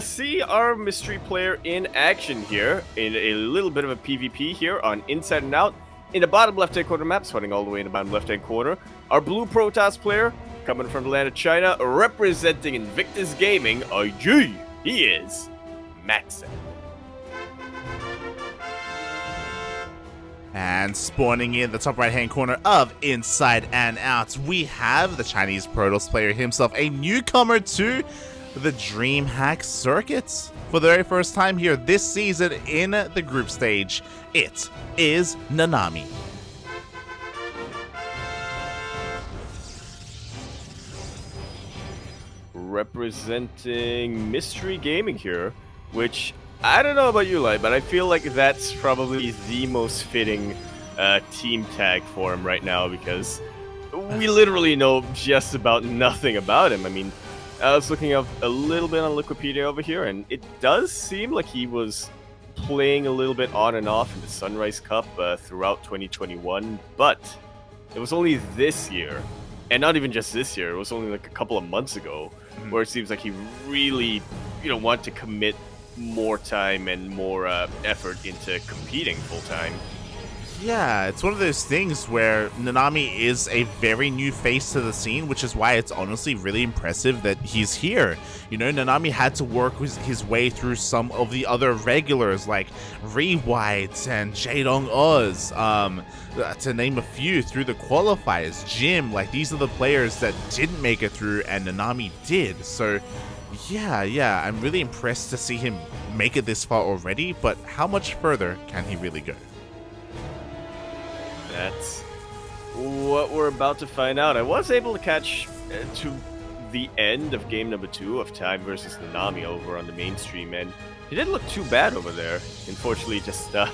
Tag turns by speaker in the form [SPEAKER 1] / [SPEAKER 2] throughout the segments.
[SPEAKER 1] See our mystery player in action here in a little bit of a PvP here on Inside and Out in the bottom left-hand corner map, sweating all the way in the bottom left-hand corner. Our blue Protoss player coming from the land of China, representing Invictus Gaming, IG, he is MacSed.
[SPEAKER 2] And spawning in the top right-hand corner of Inside and Out, we have the Chinese Protoss player himself, a newcomer to the DreamHack circuits. For the very first time here this season in the group stage, it is Nanami.
[SPEAKER 1] Representing Mystery Gaming here, which I don't know about you, Light, but I feel like that's probably the most fitting team tag for him right now because we literally know just about nothing about him. I mean, I was looking up a little bit on Wikipedia over here, and it does seem like he was playing a little bit on and off in the Sunrise Cup throughout 2021, but it was only this year, and not even just this year, it was only like a couple of months ago, where it seems like he really, wanted to commit more time and more effort into competing full-time.
[SPEAKER 2] Yeah, it's one of those things where Nanami is a very new face to the scene, which is why it's honestly really impressive that he's here. Nanami had to work his way through some of the other regulars like Rewhite and Jaedong Oz, to name a few, through the qualifiers. Jim, these are the players that didn't make it through, and Nanami did. So yeah, I'm really impressed to see him make it this far already, but how much further can he really go?
[SPEAKER 1] That's what we're about to find out. I was able to catch to the end of game number 2 of Time versus Nanami over on the mainstream, and he didn't look too bad over there. Unfortunately, just got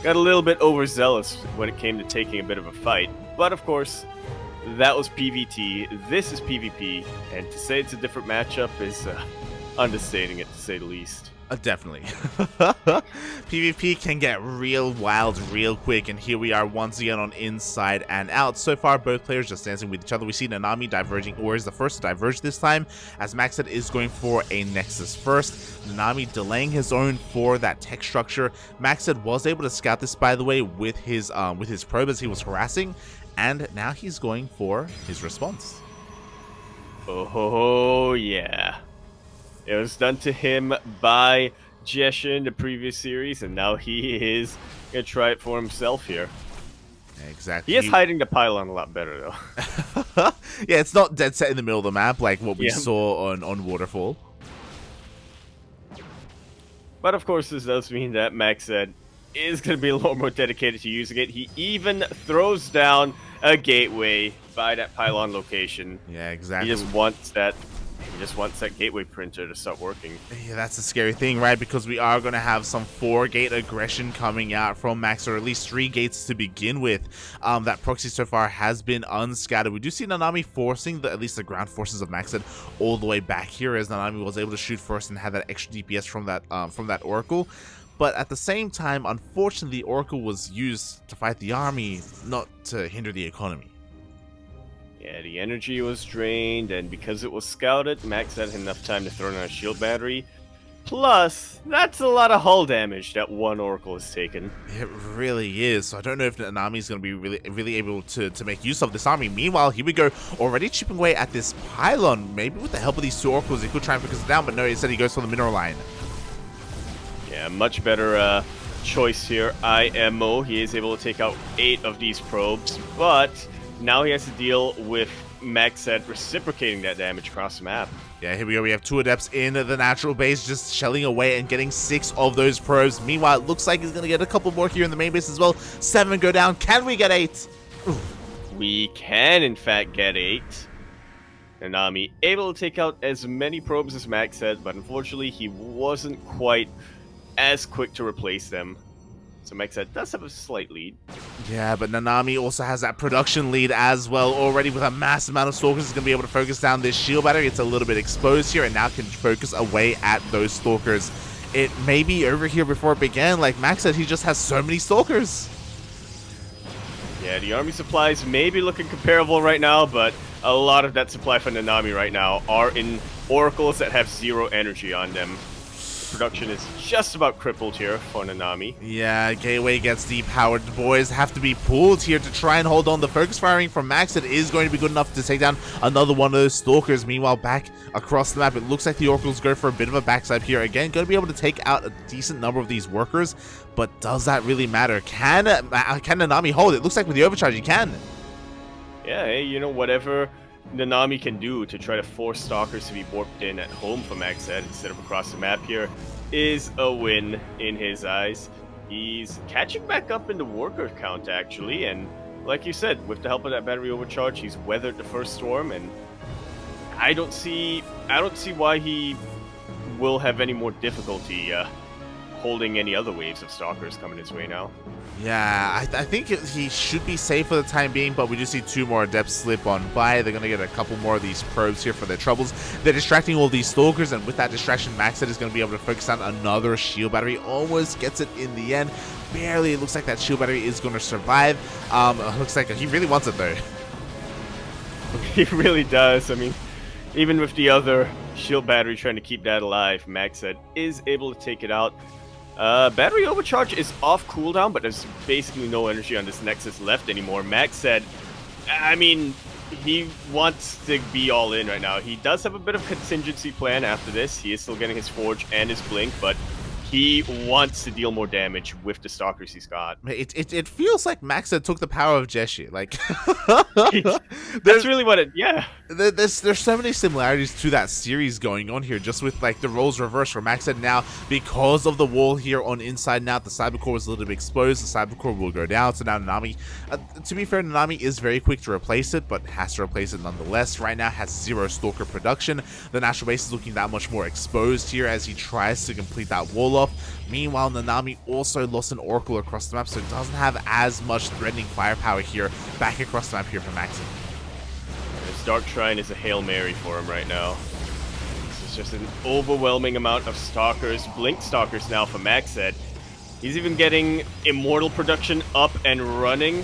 [SPEAKER 1] a little bit overzealous when it came to taking a bit of a fight. But of course, that was PvT. This is PvP, and to say it's a different matchup is understating it, to say the least.
[SPEAKER 2] Definitely. PvP can get real wild real quick, and here we are once again on Inside and Out. So far, both players just dancing with each other. We see Nanami diverging, or is the first to diverge this time, as MacSed is going for a Nexus first. Nanami delaying his own for that tech structure. MacSed was able to scout this, by the way, with his probe as he was harassing, and now he's going for his response.
[SPEAKER 1] Oh yeah. It was done to him by Jesha in the previous series, and now he is going to try it for himself here.
[SPEAKER 2] Exactly.
[SPEAKER 1] He is hiding the pylon a lot better, though.
[SPEAKER 2] Yeah, it's not dead set in the middle of the map like what we saw on Waterfall.
[SPEAKER 1] But of course, this does mean that MacSed is going to be a lot more dedicated to using it. He even throws down a gateway by that pylon location.
[SPEAKER 2] Yeah, exactly.
[SPEAKER 1] He just wants that gateway printer to start working.
[SPEAKER 2] Yeah, that's a scary thing, right? Because we are going to have some 4-gate aggression coming out from Max, or at least 3 gates to begin with. That proxy so far has been unscattered. We do see Nanami forcing at least the ground forces of MacSed all the way back here, as Nanami was able to shoot first and had that extra DPS from that Oracle. But at the same time, unfortunately, the Oracle was used to fight the army, not to hinder the economy.
[SPEAKER 1] Yeah, the energy was drained, and because it was scouted, Max had enough time to throw in a shield battery. Plus, that's a lot of hull damage that one Oracle has taken.
[SPEAKER 2] It really is. So I don't know if Nanami is going to be really able to make use of this army. Meanwhile, here we go, already chipping away at this pylon. Maybe with the help of these 2 Oracles, he could try and focus it down, but no, instead he goes for the mineral line.
[SPEAKER 1] Yeah, much better choice here. IMO, he is able to take out 8 of these probes, but now he has to deal with MacSed reciprocating that damage across the map.
[SPEAKER 2] Yeah, here we go. We have 2 Adepts in the natural base, just shelling away and getting 6 of those probes. Meanwhile, it looks like he's going to get a couple more here in the main base as well. 7 go down. Can we get 8? Ooh.
[SPEAKER 1] We can, in fact, get 8. Nanami able to take out as many probes as MacSed, but unfortunately, he wasn't quite as quick to replace them. So MacSed does have a slight lead.
[SPEAKER 2] Yeah, but Nanami also has that production lead as well already with a massive amount of Stalkers. Is going to be able to focus down this shield battery. It's a little bit exposed here and now can focus away at those Stalkers. It may be over here before it began. Like MacSed, he just has so many Stalkers.
[SPEAKER 1] Yeah, the army supplies may be looking comparable right now, but a lot of that supply from Nanami right now are in Oracles that have 0 energy on them. production is just about crippled here for Nanami.
[SPEAKER 2] Yeah, Gateway gets depowered. The boys have to be pulled here to try and hold on. The focus firing from MacSed is going to be good enough to take down another one of those Stalkers. Meanwhile, back across the map, it looks like the Oracles go for a bit of a backstab here. Again, going to be able to take out a decent number of these workers, but does that really matter? Can Nanami hold it? Looks like with the overcharge, he can.
[SPEAKER 1] Yeah, hey, you know, whatever Nanami can do to try to force Stalkers to be warped in at home for MacSed instead of across the map here is a win in his eyes. He's catching back up in the worker count, actually, and like you said, with the help of that battery overcharge, he's weathered the first storm, and I don't see why he will have any more difficulty holding any other waves of Stalkers coming his way now.
[SPEAKER 2] Yeah, I think he should be safe for the time being, but we do see two more Adepts slip on by. They're going to get a couple more of these probes here for their troubles. They're distracting all these Stalkers, and with that distraction, MacSed is going to be able to focus on another shield battery. Almost gets it in the end. Barely. It looks like that shield battery is going to survive. Looks like he really wants it, though.
[SPEAKER 1] He really does. I mean, even with the other shield battery trying to keep that alive, MacSed is able to take it out. Battery overcharge is off cooldown, but there's basically no energy on this Nexus left anymore. MacSed, I mean, he wants to be all in right now. He does have a bit of contingency plan after this. He is still getting his Forge and his Blink, but he wants to deal more damage with the Stalkers he's got.
[SPEAKER 2] It feels like MacSed took the power of Jeshi. Like,
[SPEAKER 1] that's really what it. Yeah.
[SPEAKER 2] There's so many similarities to that series going on here, just with like the roles reversed for MacSed now because of the wall here on inside and out. The Cybercore was a little bit exposed. The Cybercore will go down. So now Nanami, to be fair, Nanami is very quick to replace it, but has to replace it nonetheless. Right now has 0 Stalker production. The natural base is looking that much more exposed here as he tries to complete that wall off. Meanwhile, Nanami also lost an Oracle across the map, so it doesn't have as much threatening firepower here back across the map here for MacSed.
[SPEAKER 1] This Dark Shrine is a Hail Mary for him right now. This is just an overwhelming amount of Stalkers, Blink Stalkers now for MacSed. He's even getting Immortal production up and running,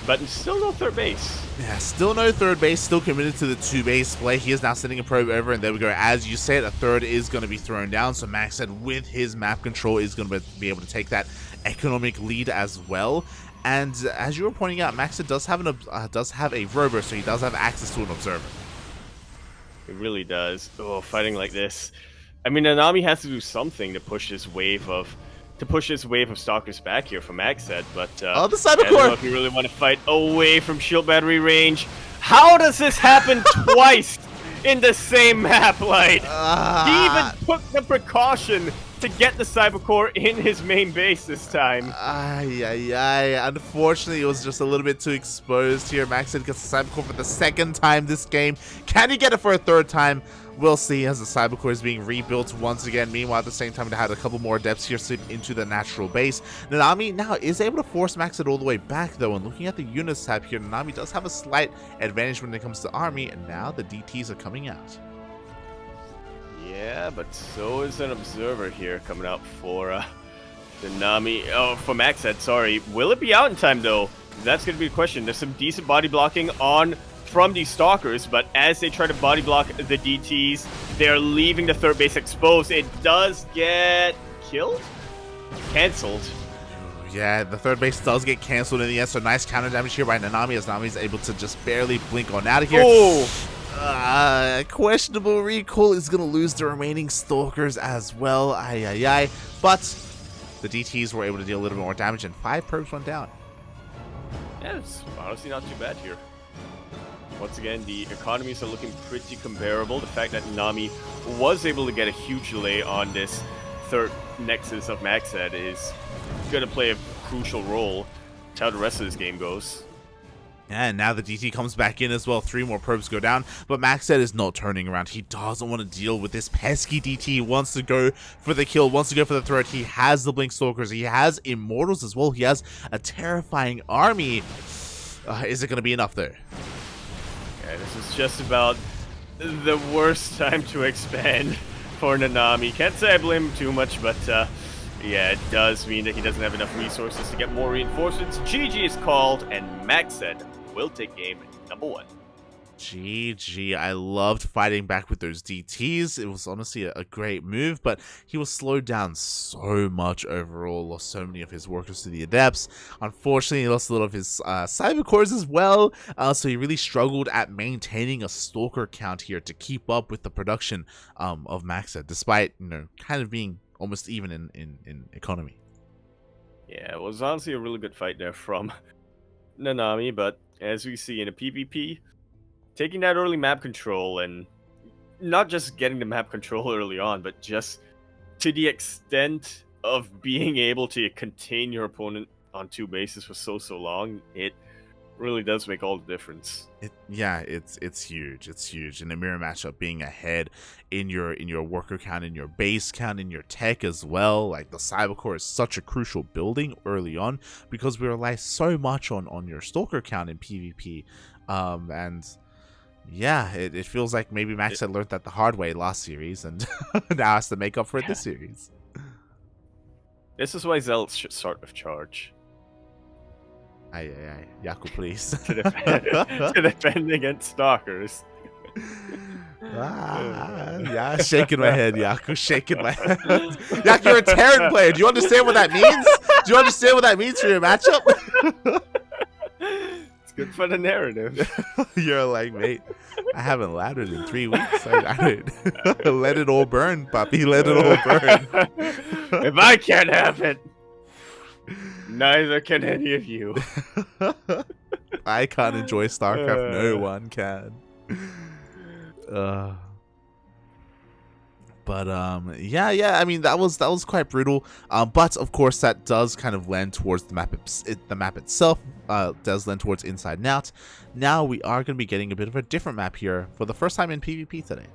[SPEAKER 1] but still no third base.
[SPEAKER 2] Yeah, still no third base, still committed to the 2-base play. He is now sending a probe over, and there we go. As you said, a third is going to be thrown down, so MacSed, with his map control, is going to be able to take that economic lead as well. And as you were pointing out, MacSed does have a rover, so he does have access to an observer.
[SPEAKER 1] He really does. Oh, fighting like this. I mean, Nanami has to do something to push this wave of Stalkers back here from MacSed, but
[SPEAKER 2] oh, the Cybercore!
[SPEAKER 1] I don't know if you really want to fight away from shield battery range. How does this happen twice in the same map? Like, he even took the precaution to get the Cybercore in his main base this time.
[SPEAKER 2] Unfortunately, it was just a little bit too exposed here. MacSed gets the Cybercore for the second time this game. Can he get it for a third time? We'll see as the Cybercore is being rebuilt once again. Meanwhile, at the same time, it had a couple more Adepts here slip into the natural base. Nanami now is able to force MacSed all the way back, though. And looking at the units tab here, Nanami does have a slight advantage when it comes to army. And now the DTs are coming out.
[SPEAKER 1] Yeah, but so is an observer here coming out for Nanami. Oh, for MacSed, sorry. Will it be out in time, though? That's going to be the question. There's some decent body blocking on from these Stalkers, but as they try to body block the DTs, they're leaving the third base exposed. It does get killed? Cancelled.
[SPEAKER 2] Yeah, the third base does get cancelled in the end, so nice counter damage here by Nanami as Nanami's able to just barely blink on out of here.
[SPEAKER 1] Oh!
[SPEAKER 2] Questionable recall is going to lose the remaining Stalkers as well. But the DTs were able to deal a little bit more damage, and 5 probes went down.
[SPEAKER 1] Yeah, it's honestly not too bad here. Once again, the economies are looking pretty comparable. The fact that Nanami was able to get a huge delay on this third Nexus of MacSed is going to play a crucial role to how the rest of this game goes.
[SPEAKER 2] And now the DT comes back in as well. 3 more probes go down, but MacSed is not turning around. He doesn't want to deal with this pesky DT. He wants to go for the kill, wants to go for the threat. He has the Blink Stalkers. He has Immortals as well. He has a terrifying army. Is it going to be enough though?
[SPEAKER 1] Yeah, this is just about the worst time to expand for Nanami. Can't say I blame him too much, but yeah, it does mean that he doesn't have enough resources to get more reinforcements. GG is called, and MacSed will take game number 1.
[SPEAKER 2] GG. I loved fighting back with those DTs. It was honestly a great move, but he was slowed down so much overall, lost so many of his workers to the Adepts. Unfortunately, he lost a lot of his Cyber Cores as well, so he really struggled at maintaining a Stalker count here to keep up with the production of MacSed, despite, you know, kind of being almost even in economy.
[SPEAKER 1] Yeah, it was honestly a really good fight there from Nanami, but as we see in a PvP, taking that early map control, and not just getting the map control early on, but just to the extent of being able to contain your opponent on 2 bases for so long, it really does make all the difference.
[SPEAKER 2] It's huge. It's huge. In a mirror matchup, being ahead in your worker count, in your base count, in your tech as well. Like, the Cyber Core is such a crucial building early on because we rely so much on your Stalker count in PvP. And yeah, it feels like maybe Max had learned that the hard way last series, and now has to make up for it this series.
[SPEAKER 1] This is why Zealots should start with charge.
[SPEAKER 2] Aye, Yaku, please.
[SPEAKER 1] to defend against Stalkers.
[SPEAKER 2] Yeah, shaking my head, Yaku, shaking my head. Yaku, you're a Terran player. Do you understand what that means? Do you understand what that means for your matchup?
[SPEAKER 1] Good for the narrative.
[SPEAKER 2] You're like, mate, I haven't laddered in 3 weeks. I let it all burn, puppy. Let it all burn.
[SPEAKER 1] If I can't have it, neither can any of you.
[SPEAKER 2] I can't enjoy StarCraft. No one can. But yeah. I mean, that was quite brutal. But of course, that does kind of lend towards the map. The map itself does lend towards Inside and Out. Now we are going to be getting a bit of a different map here for the first time in PvP today.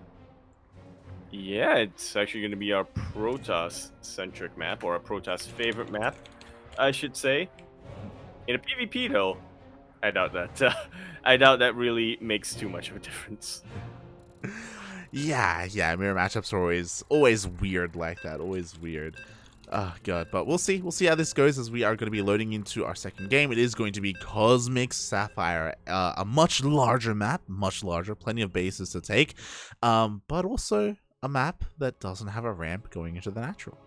[SPEAKER 2] Yeah,
[SPEAKER 1] it's actually going to be our Protoss-centric map, or a Protoss favorite map, I should say. In a PvP, though, I doubt that. I doubt that really makes too much of a difference.
[SPEAKER 2] Yeah, mirror matchups are always weird like that, always weird. Oh god, but we'll see how this goes as we are going to be loading into our second game. It is going to be Cosmic Sapphire, a much larger map, plenty of bases to take, but also a map that doesn't have a ramp going into the natural.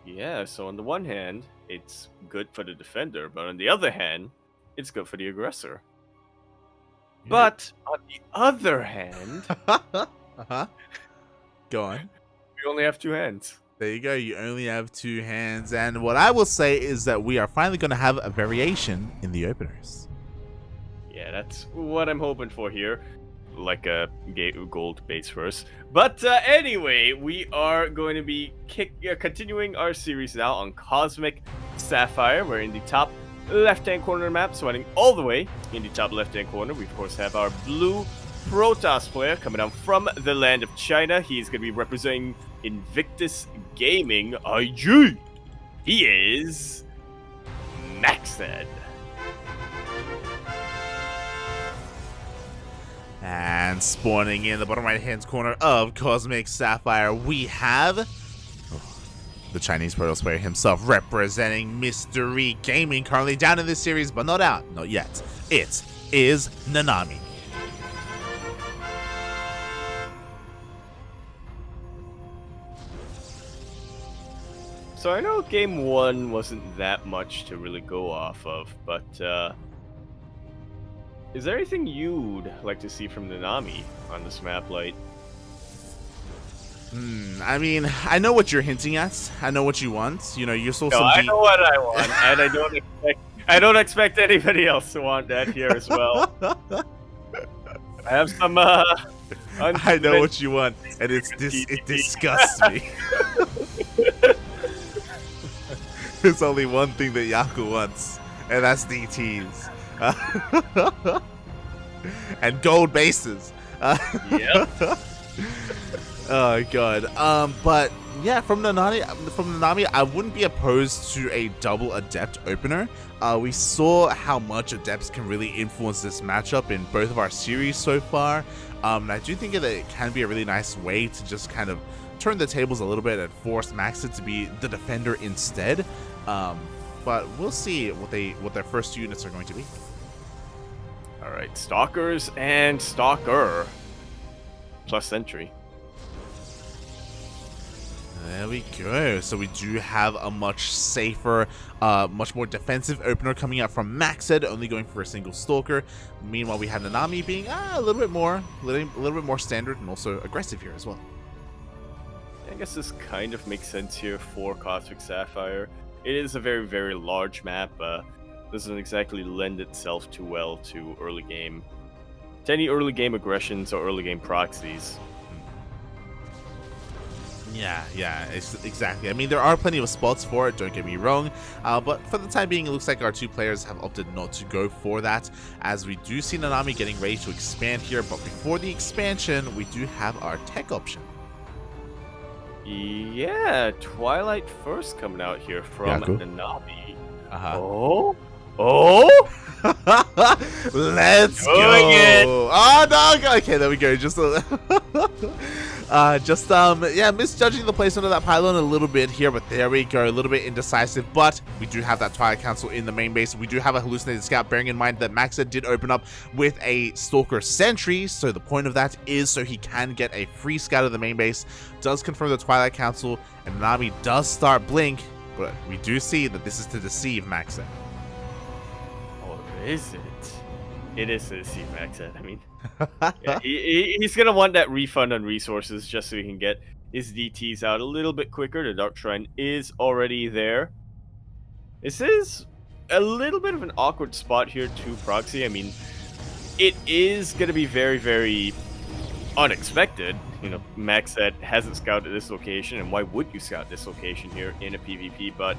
[SPEAKER 1] Yeah, so on the one hand, it's good for the defender, but on the other hand, it's good for the aggressor. But on the other hand,
[SPEAKER 2] go on.
[SPEAKER 1] We only have 2 hands.
[SPEAKER 2] There you go. You only have 2 hands, and what I will say is that we are finally going to have a variation in the openers.
[SPEAKER 1] Yeah, that's what I'm hoping for here, like a gold base first. But anyway, we are going to be continuing our series now on Cosmic Sapphire. We're in the top left-hand corner of the map, so running all the way in the top left-hand corner, we of course have our blue Protoss player coming down from the land of China. He's going to be representing Invictus Gaming IG. He is MacSed.
[SPEAKER 2] And spawning in the bottom right-hand corner of Cosmic Sapphire, we have the Chinese Protoss player himself, representing Mystery Gaming, currently down in this series, but not out, not yet. It is Nanami.
[SPEAKER 1] So I know game 1 wasn't that much to really go off of, but is there anything you'd like to see from Nanami on this map, Light?
[SPEAKER 2] I mean, I know what you're hinting at. I know what you want. You know, you're so.
[SPEAKER 1] I know what I want, and I don't expect anybody else to want that here as well. I have some.
[SPEAKER 2] I know what you want, and it disgusts me. There's only one thing that Yaku wants, and that's DTs. And gold bases.
[SPEAKER 1] Yep.
[SPEAKER 2] Oh god. But yeah, from Nanami, I wouldn't be opposed to a double Adept opener. We saw how much Adepts can really influence this matchup in both of our series so far. And I do think that it can be a really nice way to just kind of turn the tables a little bit and force MacSed to be the defender instead. But we'll see what their first 2 units are going to be.
[SPEAKER 1] All Alright, Stalkers and Stalker. Plus Sentry.
[SPEAKER 2] There we go. So we do have a much safer, much more defensive opener coming out from MacSed, only going for a single Stalker. Meanwhile, we have Nanami being a little bit more standard and also aggressive here as well.
[SPEAKER 1] I guess this kind of makes sense here for Cosmic Sapphire. It is a very, very large map. Doesn't exactly lend itself too well to early game. To any early game aggressions or early game proxies.
[SPEAKER 2] Yeah, exactly. I mean, there are plenty of spots for it, don't get me wrong, but for the time being, it looks like our two players have opted not to go for that, as we do see Nanami getting ready to expand here, but before the expansion, we do have our tech option.
[SPEAKER 1] Yeah, Twilight first coming out here from Nanami.
[SPEAKER 2] Uh-huh.
[SPEAKER 1] Oh!
[SPEAKER 2] Let's go!
[SPEAKER 1] It.
[SPEAKER 2] Oh no! Okay, there we go. Yeah, misjudging the placement of that pylon a little bit here, but there we go. A little bit indecisive, but we do have that Twilight Council in the main base. We do have a hallucinated scout, bearing in mind that MacSed did open up with a Stalker Sentry, so the point of that is so he can get a free scout of the main base. Does confirm the Twilight Council, and Nanami does start Blink, but we do see that this is to deceive MacSed.
[SPEAKER 1] Oh, is it? It is to deceive MacSed. I mean, yeah, he's going to want that refund on resources just so he can get his DTs out a little bit quicker. The Dark Shrine is already there. This is a little bit of an awkward spot here to Proxy. I mean, it is going to be very, very unexpected. You know, MacSed hasn't scouted this location, and why would you scout this location here in a PvP? But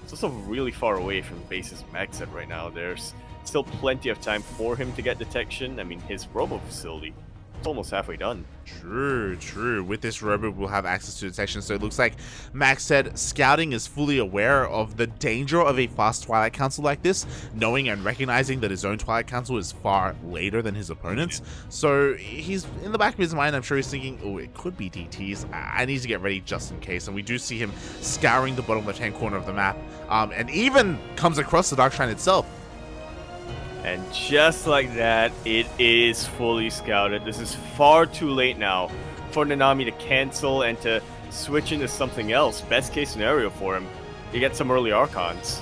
[SPEAKER 1] it's also really far away from the bases of MacSed right now. There's still plenty of time for him to get detection. I mean, his robo facility, it's almost halfway done.
[SPEAKER 2] True. With this robo, we'll have access to detection. So it looks like MacSed scouting is fully aware of the danger of a fast Twilight Council like this, knowing and recognizing that his own Twilight Council is far later than his opponent's. So he's in the back of his mind, I'm sure he's thinking, oh, it could be DTs. I need to get ready just in case. And we do see him scouring the bottom left-hand corner of the map, and even comes across the Dark Shrine itself.
[SPEAKER 1] And just like that, it is fully scouted. This is far too late now for Nanami to cancel and to switch into something else. Best case scenario for him, you get some early Archons.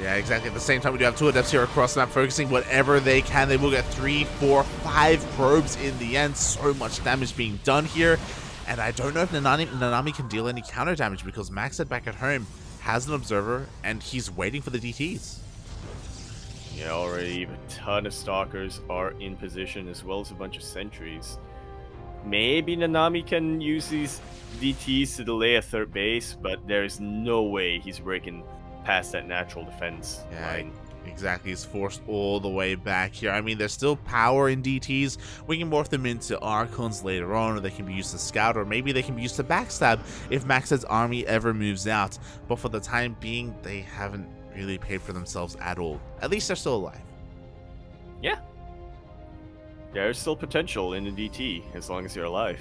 [SPEAKER 2] Yeah, exactly. At the same time, we do have two Adepts here across the map, focusing whatever they can. They will get 3, 4, 5 probes in the end. So much damage being done here. And I don't know if Nanami can deal any counter damage, because MacSed back at home has an Observer, and he's waiting for the DTs.
[SPEAKER 1] Yeah, already a ton of Stalkers are in position, as well as a bunch of Sentries. Maybe Nanami can use these DTs to delay a third base, but there's no way he's breaking past that natural defense line.
[SPEAKER 2] Exactly, he's forced all the way back here. I mean, there's still power in DTs. We can morph them into Archons later on, or they can be used to scout, or maybe they can be used to backstab if MacSed's army ever moves out. But for the time being, they haven't really paid for themselves at all. At least they're still alive.
[SPEAKER 1] Yeah. There's still potential in the DT, as long as you're alive.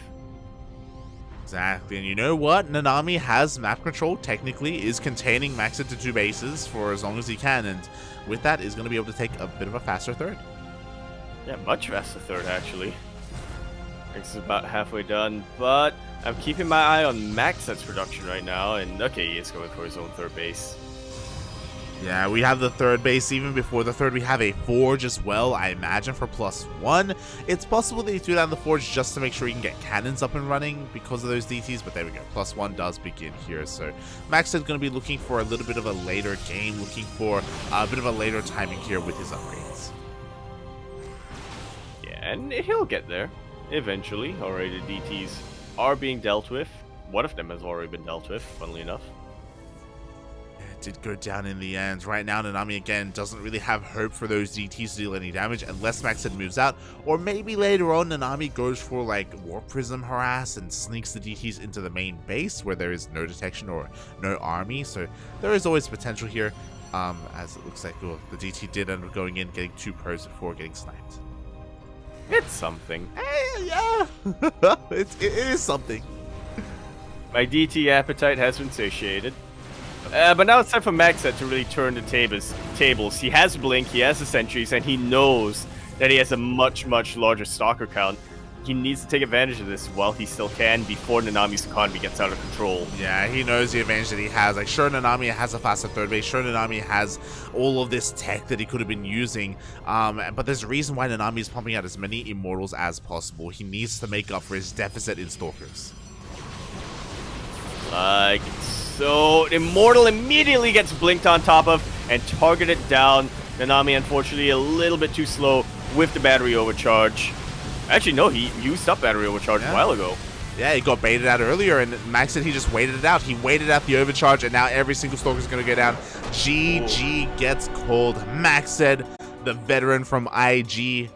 [SPEAKER 2] Exactly, and you know what? Nanami has map control, technically, is containing MacSed to 2 bases for as long as he can, and with that is going to be able to take a bit of a faster third.
[SPEAKER 1] Yeah, much faster third, actually. This is about halfway done, but I'm keeping my eye on MacSed's production right now, and okay, he is going for his own third base.
[SPEAKER 2] Yeah, we have the third base. Even before the third, we have a forge as well, I imagine, for +1. It's possible that he threw down the forge just to make sure he can get cannons up and running because of those DTs, but there we go. +1 does begin here. So MacSed's going to be looking for a little bit of a later game, looking for a bit of a later timing here with his upgrades.
[SPEAKER 1] Yeah, and he'll get there eventually. Already the DTs are being dealt with. One of them has already been dealt with, funnily enough.
[SPEAKER 2] Did go down in the end. Right now, Nanami again doesn't really have hope for those DTs to deal any damage unless MacSed moves out, or maybe later on Nanami goes for like Warp Prism harass and sneaks the DTs into the main base where there is no detection or no army. So there is always potential here, as it looks like the DT did end up going in, getting 2 probes before getting sniped.
[SPEAKER 1] It's something.
[SPEAKER 2] Yeah, it is something.
[SPEAKER 1] My DT appetite has been satiated. But now it's time for MacSed to really turn the tables. He has Blink, he has the Sentries, and he knows that he has a much larger stalker count. He needs to take advantage of this while he still can before Nanami's economy gets out of control.
[SPEAKER 2] Yeah, he knows the advantage that he has. Like, sure, Nanami has a faster third base. Sure, Nanami has all of this tech that he could have been using. But there's a reason why Nanami is pumping out as many Immortals as possible. He needs to make up for his deficit in Stalkers.
[SPEAKER 1] Like so, Immortal immediately gets blinked on top of and targeted down. Nanami, unfortunately, a little bit too slow with the battery overcharge. Actually, no, he used up battery overcharge a while ago.
[SPEAKER 2] Yeah, he got baited out earlier, and Max said he just waited it out. He waited out the overcharge, and now every single Stalker is going to go down. GG gets called. Max said, the veteran from IG,